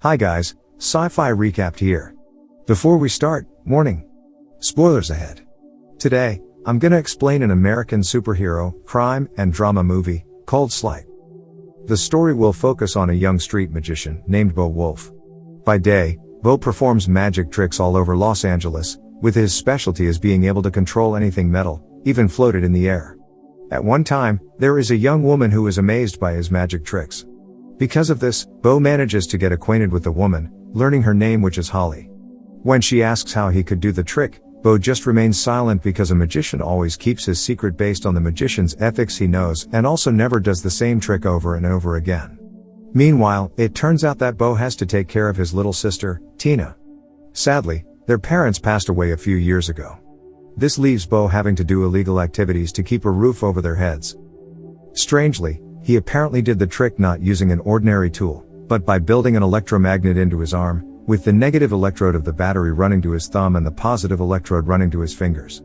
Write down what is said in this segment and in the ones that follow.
Hi guys, Sci-Fi Recapped here. Before we start, warning. Spoilers ahead. Today, I'm gonna explain an American superhero, crime, and drama movie, called Slight. The story will focus on a young street magician, named Bo Wolf. By day, Bo performs magic tricks all over Los Angeles, with his specialty as being able to control anything metal, even floated in the air. At one time, there is a young woman who is amazed by his magic tricks. Because of this, Bo manages to get acquainted with the woman, learning her name, which is Holly. When she asks how he could do the trick, Bo just remains silent because a magician always keeps his secret based on the magician's ethics he knows, and also never does the same trick over and over again. Meanwhile, it turns out that Bo has to take care of his little sister, Tina. Sadly, their parents passed away a few years ago. This leaves Bo having to do illegal activities to keep a roof over their heads. Strangely, he apparently did the trick not using an ordinary tool, but by building an electromagnet into his arm, with the negative electrode of the battery running to his thumb and the positive electrode running to his fingers.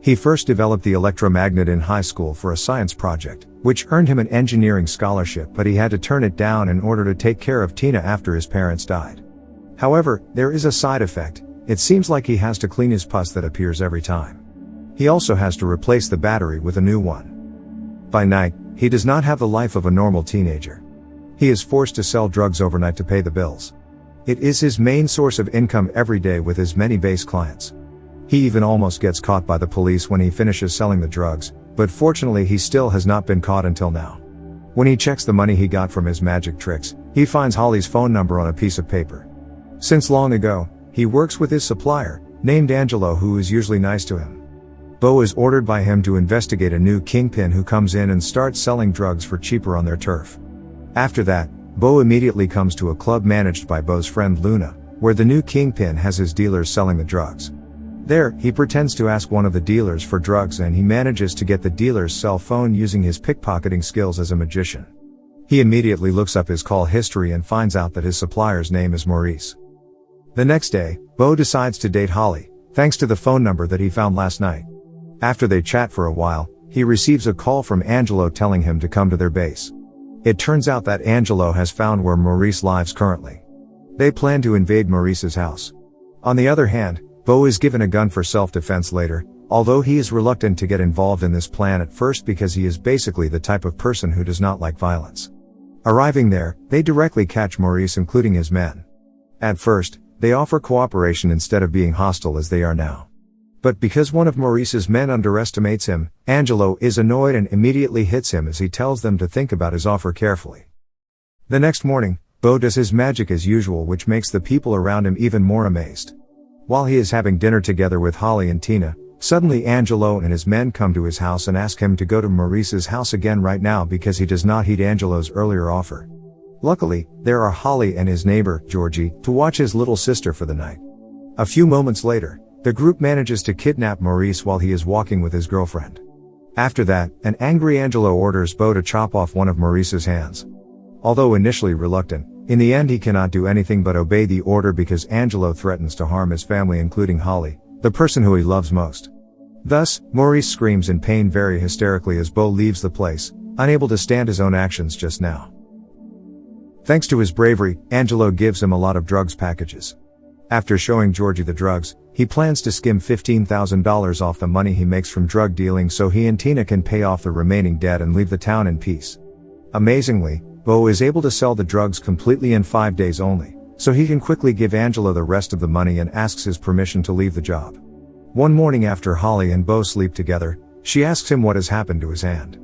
He first developed the electromagnet in high school for a science project, which earned him an engineering scholarship, but he had to turn it down in order to take care of Tina after his parents died. However, there is a side effect. It seems like he has to clean his pus that appears every time. He also has to replace the battery with a new one. By night, he does not have the life of a normal teenager. He is forced to sell drugs overnight to pay the bills. It is his main source of income every day with his many base clients. He even almost gets caught by the police when he finishes selling the drugs, but fortunately he still has not been caught until now. When he checks the money he got from his magic tricks, he finds Holly's phone number on a piece of paper. Since long ago, he works with his supplier, named Angelo, who is usually nice to him. Bo is ordered by him to investigate a new kingpin who comes in and starts selling drugs for cheaper on their turf. After that, Bo immediately comes to a club managed by Bo's friend Luna, where the new kingpin has his dealers selling the drugs. There, he pretends to ask one of the dealers for drugs and he manages to get the dealer's cell phone using his pickpocketing skills as a magician. He immediately looks up his call history and finds out that his supplier's name is Maurice. The next day, Bo decides to date Holly, thanks to the phone number that he found last night. After they chat for a while, he receives a call from Angelo telling him to come to their base. It turns out that Angelo has found where Maurice lives currently. They plan to invade Maurice's house. On the other hand, Bo is given a gun for self-defense later, although he is reluctant to get involved in this plan at first because he is basically the type of person who does not like violence. Arriving there, they directly catch Maurice, including his men. At first, they offer cooperation instead of being hostile as they are now. But because one of Maurice's men underestimates him, Angelo is annoyed and immediately hits him as he tells them to think about his offer carefully. The next morning, Bo does his magic as usual, which makes the people around him even more amazed. While he is having dinner together with Holly and Tina, suddenly Angelo and his men come to his house and ask him to go to Maurice's house again right now because he does not heed Angelo's earlier offer. Luckily, there are Holly and his neighbor, Georgie, to watch his little sister for the night. A few moments later, the group manages to kidnap Maurice while he is walking with his girlfriend. After that, an angry Angelo orders Bo to chop off one of Maurice's hands. Although initially reluctant, in the end he cannot do anything but obey the order because Angelo threatens to harm his family, including Holly, the person who he loves most. Thus, Maurice screams in pain very hysterically as Bo leaves the place, unable to stand his own actions just now. Thanks to his bravery, Angelo gives him a lot of drugs packages. After showing Georgie the drugs, he plans to skim $15,000 off the money he makes from drug dealing so he and Tina can pay off the remaining debt and leave the town in peace. Amazingly, Bo is able to sell the drugs completely in 5 days only, so he can quickly give Angelo the rest of the money and asks his permission to leave the job. One morning after Holly and Bo sleep together, she asks him what has happened to his hand.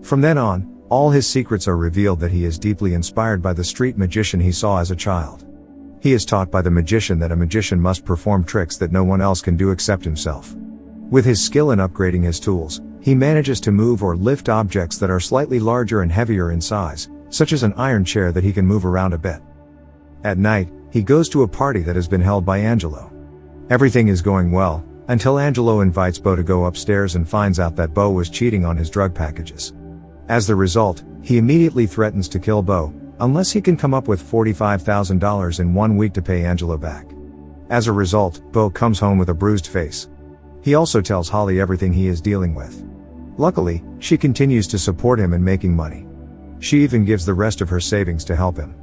From then on, all his secrets are revealed that he is deeply inspired by the street magician he saw as a child. He is taught by the magician that a magician must perform tricks that no one else can do except himself. With his skill in upgrading his tools, he manages to move or lift objects that are slightly larger and heavier in size, such as an iron chair that he can move around a bit. At night, he goes to a party that has been held by Angelo. Everything is going well, until Angelo invites Bo to go upstairs and finds out that Bo was cheating on his drug packages. As the result, he immediately threatens to kill Bo, unless he can come up with $45,000 in 1 week to pay Angelo back. As a result, Bo comes home with a bruised face. He also tells Holly everything he is dealing with. Luckily, she continues to support him in making money. She even gives the rest of her savings to help him.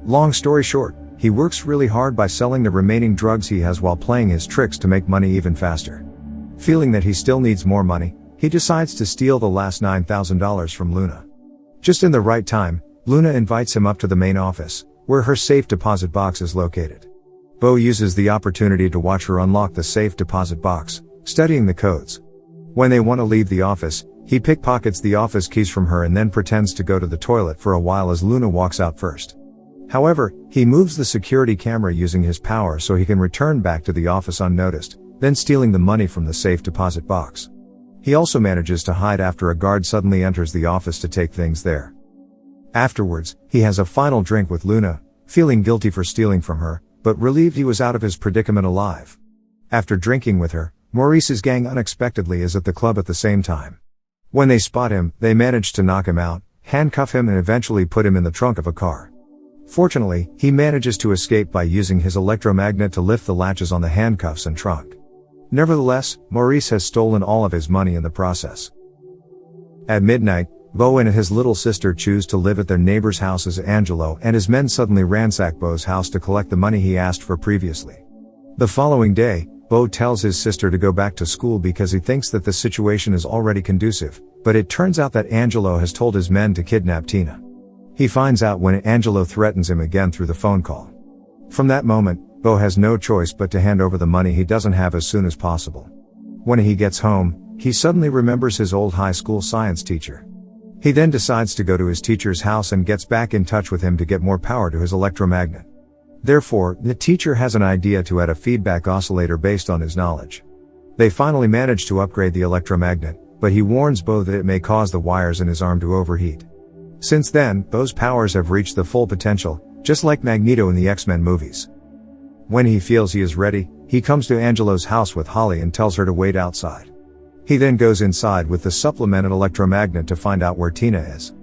Long story short, he works really hard by selling the remaining drugs he has while playing his tricks to make money even faster. Feeling that he still needs more money, he decides to steal the last $9,000 from Luna. Just in the right time, Luna invites him up to the main office, where her safe deposit box is located. Bo uses the opportunity to watch her unlock the safe deposit box, studying the codes. When they want to leave the office, he pickpockets the office keys from her and then pretends to go to the toilet for a while as Luna walks out first. However, he moves the security camera using his power so he can return back to the office unnoticed, then stealing the money from the safe deposit box. He also manages to hide after a guard suddenly enters the office to take things there. Afterwards, he has a final drink with Luna, feeling guilty for stealing from her, but relieved he was out of his predicament alive. After drinking with her, Maurice's gang unexpectedly is at the club at the same time. When they spot him, they manage to knock him out, handcuff him and eventually put him in the trunk of a car. Fortunately, he manages to escape by using his electromagnet to lift the latches on the handcuffs and trunk. Nevertheless, Maurice has stolen all of his money in the process. At midnight, Bo and his little sister choose to live at their neighbor's house as Angelo and his men suddenly ransack Bo's house to collect the money he asked for previously. The following day, Bo tells his sister to go back to school because he thinks that the situation is already conducive, but it turns out that Angelo has told his men to kidnap Tina. He finds out when Angelo threatens him again through the phone call. From that moment, Bo has no choice but to hand over the money he doesn't have as soon as possible. When he gets home, he suddenly remembers his old high school science teacher. He then decides to go to his teacher's house and gets back in touch with him to get more power to his electromagnet. Therefore, the teacher has an idea to add a feedback oscillator based on his knowledge. They finally manage to upgrade the electromagnet, but he warns Bo that it may cause the wires in his arm to overheat. Since then, Bo's powers have reached the full potential, just like Magneto in the X-Men movies. When he feels he is ready, he comes to Angelo's house with Holly and tells her to wait outside. He then goes inside with the supplemented electromagnet to find out where Tina is.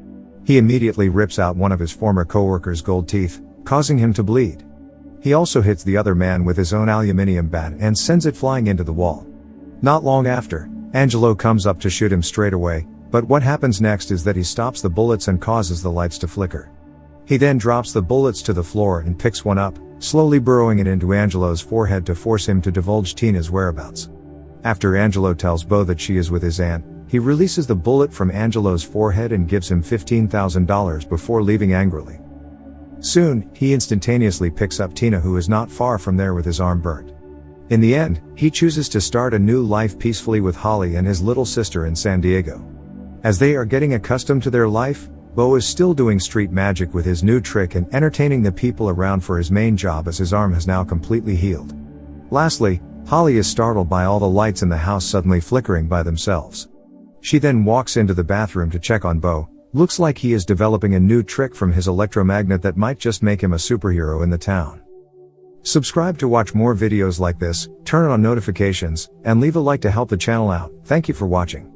He immediately rips out one of his former co-workers' gold teeth, causing him to bleed. He also hits the other man with his own aluminium bat and sends it flying into the wall. Not long after, Angelo comes up to shoot him straight away, but what happens next is that he stops the bullets and causes the lights to flicker. He then drops the bullets to the floor and picks one up, slowly burrowing it into Angelo's forehead to force him to divulge Tina's whereabouts. After Angelo tells Bo that she is with his aunt, he releases the bullet from Angelo's forehead and gives him $15,000 before leaving angrily. Soon, he instantaneously picks up Tina, who is not far from there with his arm burnt. In the end, he chooses to start a new life peacefully with Holly and his little sister in San Diego. As they are getting accustomed to their life, Bo is still doing street magic with his new trick and entertaining the people around for his main job as his arm has now completely healed. Lastly, Holly is startled by all the lights in the house suddenly flickering by themselves. She then walks into the bathroom to check on Bo. Looks like he is developing a new trick from his electromagnet that might just make him a superhero in the town. Subscribe to watch more videos like this, turn on notifications, and leave a like to help the channel out. Thank you for watching.